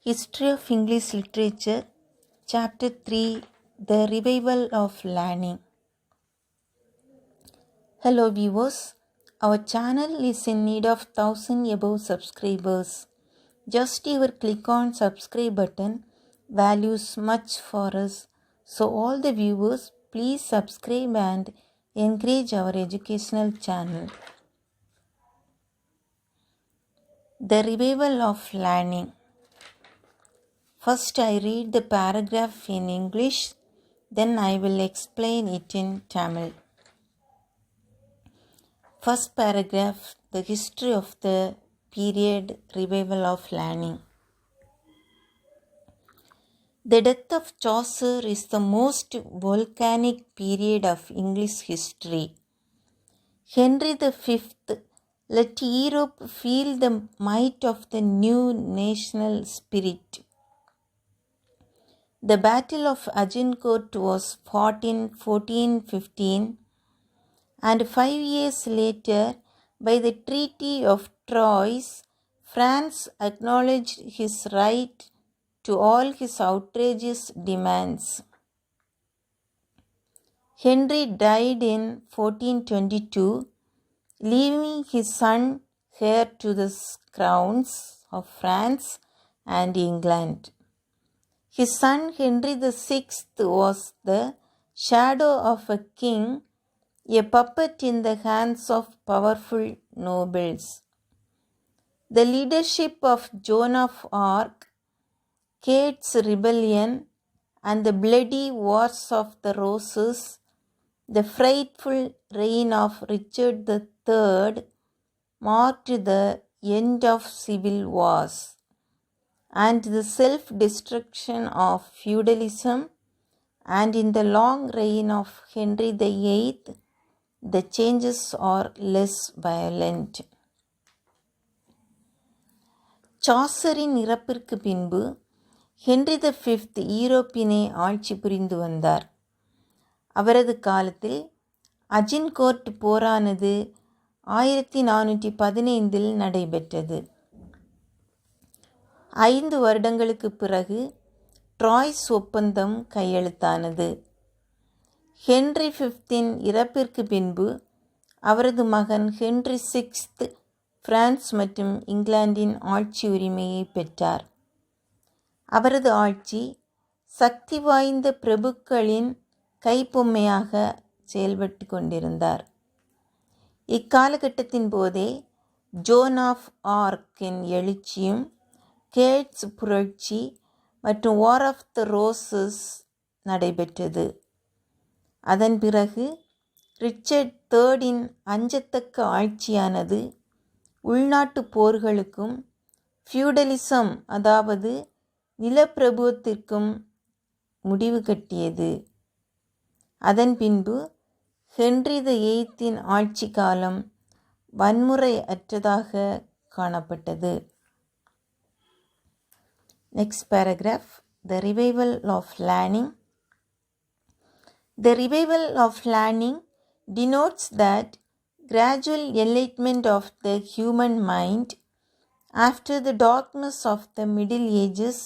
History of English Literature, Chapter 3, The Revival of Learning. Hello viewers, our channel is in need of 1000 above subscribers. Just your click on subscribe button values much for us. So all the viewers, please subscribe and encourage our educational channel. The Revival of Learning. First I read the paragraph in English, then I will explain it in Tamil. First paragraph, the history of the period revival of learning. The death of Chaucer is the most volcanic period of English history. Henry V let Europe feel the might of the new national spirit. The Battle of Agincourt was fought in 1415, and 5 years later, by the Treaty of Troyes, France acknowledged his right to all his outrageous demands. Henry died in 1422, leaving his son heir to the crowns of France and England. His son Henry VI was the shadow of a king, a puppet in the hands of powerful nobles. The leadership of Joan of Arc, Kate's rebellion, and the bloody Wars of the Roses, the frightful reign of Richard III, marked the end of civil wars and the self-destruction of feudalism, and in the long reign of Henry VIII, the changes are less violent. சாசரின் இறப்பிற்கு பின்பு Henry V ஈரோப்பினை ஆட்சி புரிந்து வந்தார். அவரது காலத்தில் அஜின்கோர்ட் போரானது 1415 நடைபெற்றது. 5 வருடங்களுக்கு பிறகு ட்ராய்ஸ் ஒப்பந்தம் கையெழுத்தானது. ஹென்றி V இறப்பிற்கு பின்பு அவரது மகன் ஹென்றி VI பிரான்ஸ் மற்றும் இங்கிலாந்தின் ஆட்சி உரிமையை பெற்றார். அவரது ஆட்சி சக்தி வாய்ந்த பிரபுக்களின் கைப்பொம்மையாக செயல்பட்டு கொண்டிருந்தார். இக்காலகட்டத்தின் போதே ஜோன் ஆஃப் ஆர்க்கின் எழுச்சியும், கேட்ஸ் புரட்சி மற்றும் வார் ஆஃப் த ரோசஸ் நடைபெற்றது. அதன் பிறகு ரிச்சர்ட் III அஞ்சத்தக்க ஆட்சியானது உள்நாட்டு போர்களுக்கும் ஃபியூடலிசம் அதாவது நிலப்பிரபுத்துவத்திற்கும் முடிவு கட்டியது. அதன் பின்பு ஹென்றி VIII ஆட்சி காலம் வன்முறை அற்றதாக காணப்பட்டது. Next paragraph, the revival of learning. The revival of learning denotes that gradual enlightenment of the human mind after the darkness of the Middle Ages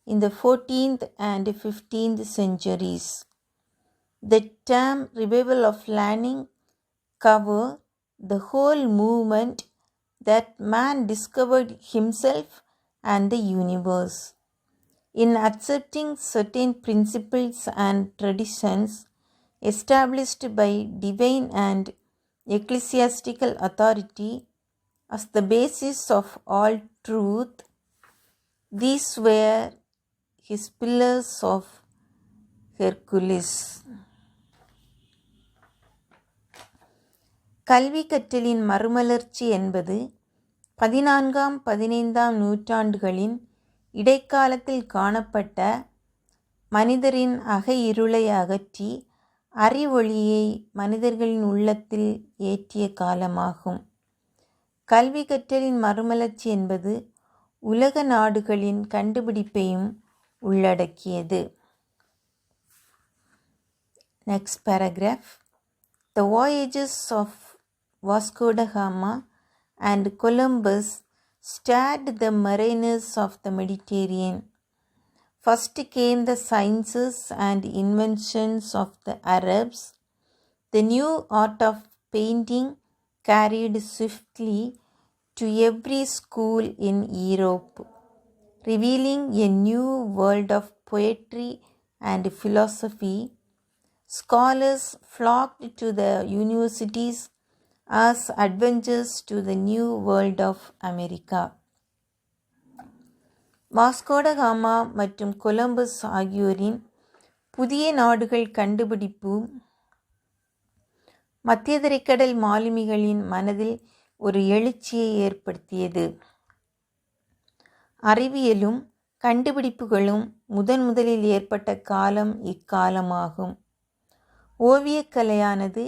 in the 14th and 15th centuries. The term revival of learning covers the whole movement that man discovered himself and the universe. In accepting certain principles and traditions established by divine and ecclesiastical authority as the basis of all truth, these were his pillars of Hercules. கல்வி கற்றலின் மறுமலர்ச்சி என்பது 14ஆம் 15ஆம் நூற்றாண்டுகளின் இடைக்காலத்தில் காணப்பட்ட மனிதரின் அக இருளை அகற்றி அறிவொளியை மனிதர்களின் உள்ளத்தில் ஏற்றிய காலமாகும். கல்வி கற்றலின் மறுமலர்ச்சி என்பது உலக நாடுகளின் கண்டுபிடிப்பையும் உள்ளடக்கியது. Next paragraph, the voyages of Vasco da Gama and Columbus stirred the mariners of the Mediterranean. First came the sciences and inventions of the Arabs. The new art of painting carried swiftly to every school in Europe, revealing a new world of poetry and philosophy. Scholars flocked to the universities as adventurers to the new world of America. Vasco da Gama மற்றும் Columbus ஆகியோரின் புதிய நாடுகள் கண்டுபிடிப்பு மத்திய தரைக்கடல் மாலுமிகளின் மனதில் ஒரு எழுச்சியை ஏற்படுத்தியது. அறிவியலும் கண்டுபிடிப்புகளும் முதலில் ஏற்பட்ட காலம் இக்காலமாகும். ஓவியக்கலையானது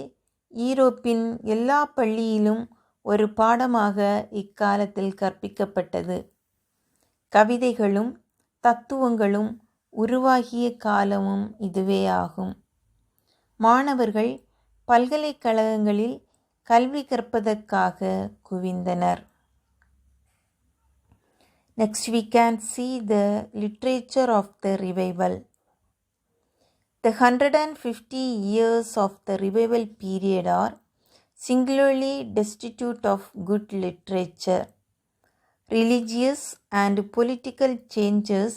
ஈரோப்பின் எல்லா பள்ளியிலும் ஒரு பாடமாக இக்காலத்தில் கற்பிக்கப்பட்டது. கவிதைகளும் தத்துவங்களும் உருவாகிய காலமும் இதுவே ஆகும். மாணவர்கள் பல்கலைக்கழகங்களில் கல்வி கற்பதற்காக குவிந்தனர். Next we can see the literature of the revival. The 150 years of the revival period are singularly destitute of good literature. Religious and political changes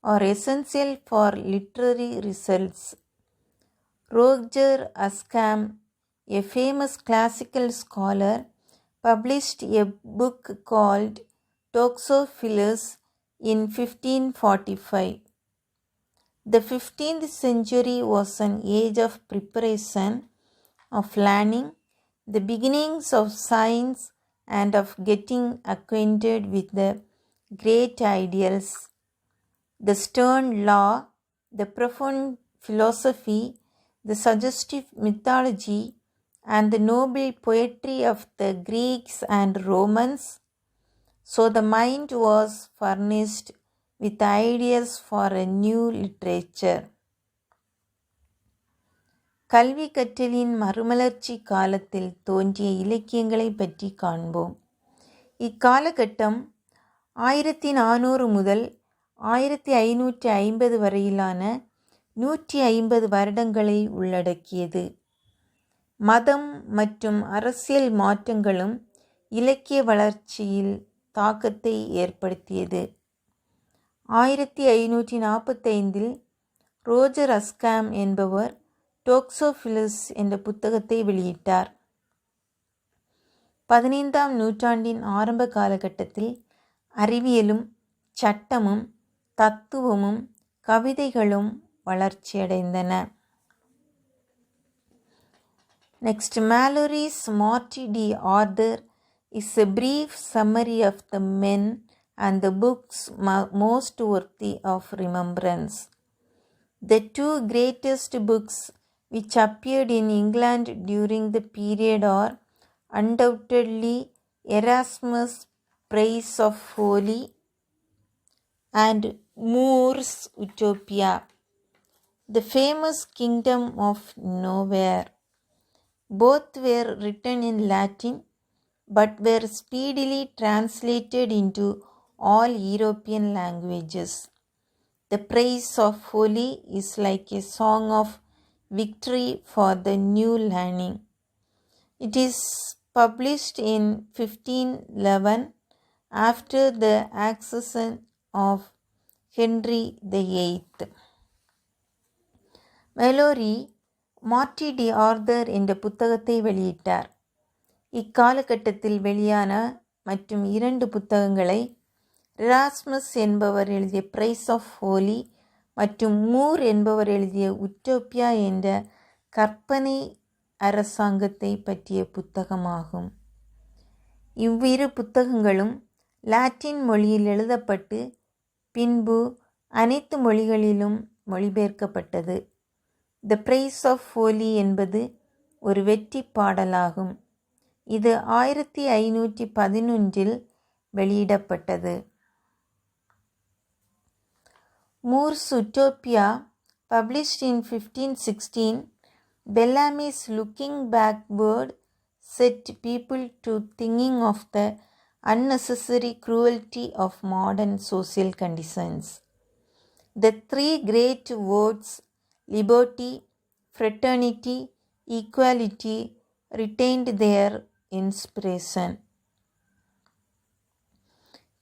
are essential for literary results. Roger Ascham, a famous classical scholar, published a book called Toxophilus in 1545. The 15th century was an age of preparation, of learning, the beginnings of science, and of getting acquainted with the great ideals. The stern law, the profound philosophy, the suggestive mythology, and the noble poetry of the Greeks and Romans. So the mind was furnished with ideas for a new literature. கல்வி கற்றலின் மறுமலர்ச்சி காலத்தில் தோன்றிய இலக்கியங்களை பற்றி காண்போம். இக்காலகட்டம் 1400 முதல் 1550 வரையிலான 150 வருடங்களை உள்ளடக்கியது. மதம் மற்றும் அரசியல் மாற்றங்களும் இலக்கிய வளர்ச்சியில் தாக்கத்தை ஏற்படுத்தியது. 1545 ரோஜர் அஸ்காம் என்பவர் டோக்சோஃபிலஸ் என்ற புத்தகத்தை வெளியிட்டார். 15ஆம் நூற்றாண்டின் ஆரம்ப காலகட்டத்தில் அறிவியலும் சட்டமும் தத்துவமும் கவிதைகளும் வளர்ச்சியடைந்தன. Next, Mallory's Morte d'Arthur is a brief summary of the men and the books most worthy of remembrance. The two greatest books which appeared in England during the period are undoubtedly Erasmus' Praise of Folly and Moore's Utopia, the famous Kingdom of Nowhere. Both were written in Latin but were speedily translated into all European languages. The Praise of Folly is like a song of victory for the new learning. It is published in 1511 after the accession of Henry VIII. Mallory Morte d'Arthur என்ற புத்தகத்தை வெளியிட்டார். இக்காலகட்டத்தில் வெளியான மற்றும் 2 புத்தகங்களை Erasmus என்பவர் எழுதிய price of Holi மற்றும் Moore என்பவர் எழுதிய உட்டோப்பியா என்ற கற்பனை அரசாங்கத்தை பற்றிய புத்தகமாகும். இவ்விரு புத்தகங்களும் லாட்டின் மொழியில் எழுதப்பட்டு பின்பு அனைத்து மொழிகளிலும் மொழிபெயர்க்கப்பட்டது. த பிரைஸ் ஆஃப் ஹோலி என்பது ஒரு வெற்றி பாடலாகும். இது 1511 வெளியிடப்பட்டது. Moore's Utopia, published in 1516, Bellamy's looking backward set people to thinking of the unnecessary cruelty of modern social conditions. The three great words, liberty, fraternity, equality, retained their inspiration.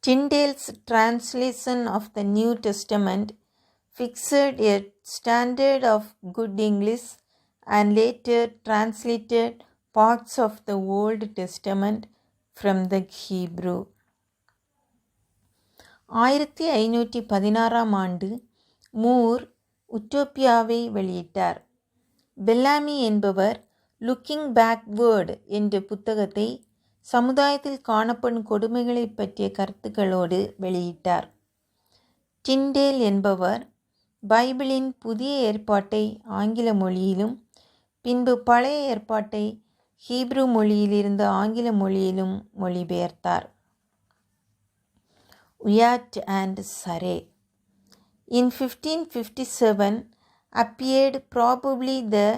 Tyndale's translation of the New Testament fixed a standard of good English and later translated parts of the Old Testament from the Hebrew. 1516 ஆண்டு Moore உட்டோப்பியாவை வெளியிட்டார். பெல்லாமி என்பவர் looking backward என்ற புத்தகத்தை சமுதாயத்தில் காணப்படும் கொடுமைகளை பற்றிய கருத்துக்களோடு வெளியிட்டார். டிண்டேல் என்பவர் பைபிளின் புதிய ஏற்பாட்டை ஆங்கில மொழியிலும் பின்பு பழைய ஏற்பாட்டை ஹீப்ரு மொழியிலிருந்து ஆங்கில மொழியிலும் மொழிபெயர்த்தார். Wyatt and Surrey. In 1557 appeared probably the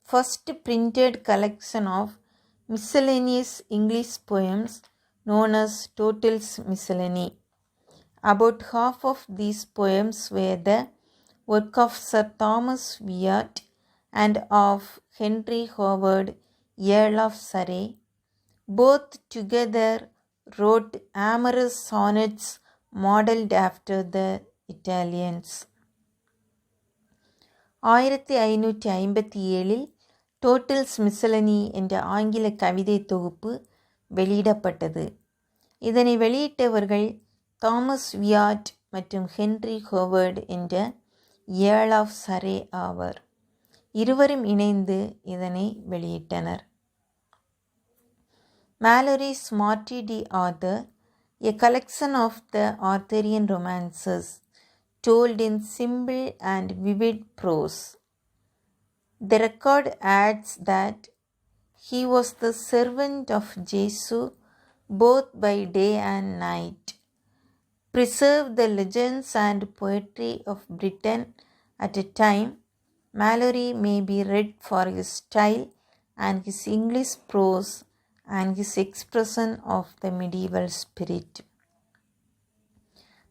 first printed collection of miscellaneous English poems known as Total's Miscellany. About half of these poems were the work of Sir Thomas Wyatt and of Henry Howard, Earl of Surrey. Both together wrote amorous sonnets modeled after the Italians. 1557 totals மிஸ்ஸலனி என்ற ஆங்கில கவிதை தொகுப்பு வெளியிடப்பட்டது. இதனை வெளியிட்டவர்கள் Thomas Wyatt மற்றும் Henry Howard என்ற Earl of சரே ஆவர். இருவரும் இணைந்து இதனை வெளியிட்டனர். Mallory's Marty D. Arthur, a collection of the Arthurian romances told in simple and vivid prose. The record adds that he was the servant of Jesu both by day and night. Preserved the legends and poetry of Britain at a time. Mallory may be read for his style and his English prose and his expression of the medieval spirit.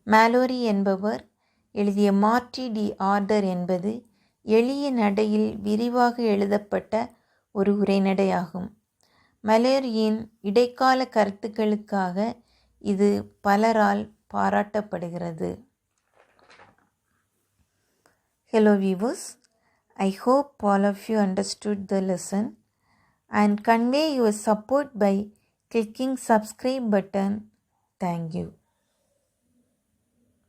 Mallory என்பவர் எழுதிய மார்ட்டி D order என்பது எளிய நடையில் விரிவாக எழுதப்பட்ட ஒரு உரைநடையாகும். மலோரியின் இடைக்கால கருத்துக்களுக்காக இது பலரால் பாராட்டப்படுகிறது. Hello viewers, I hope all of you understood the lesson and convey your support by clicking subscribe button. Thank you.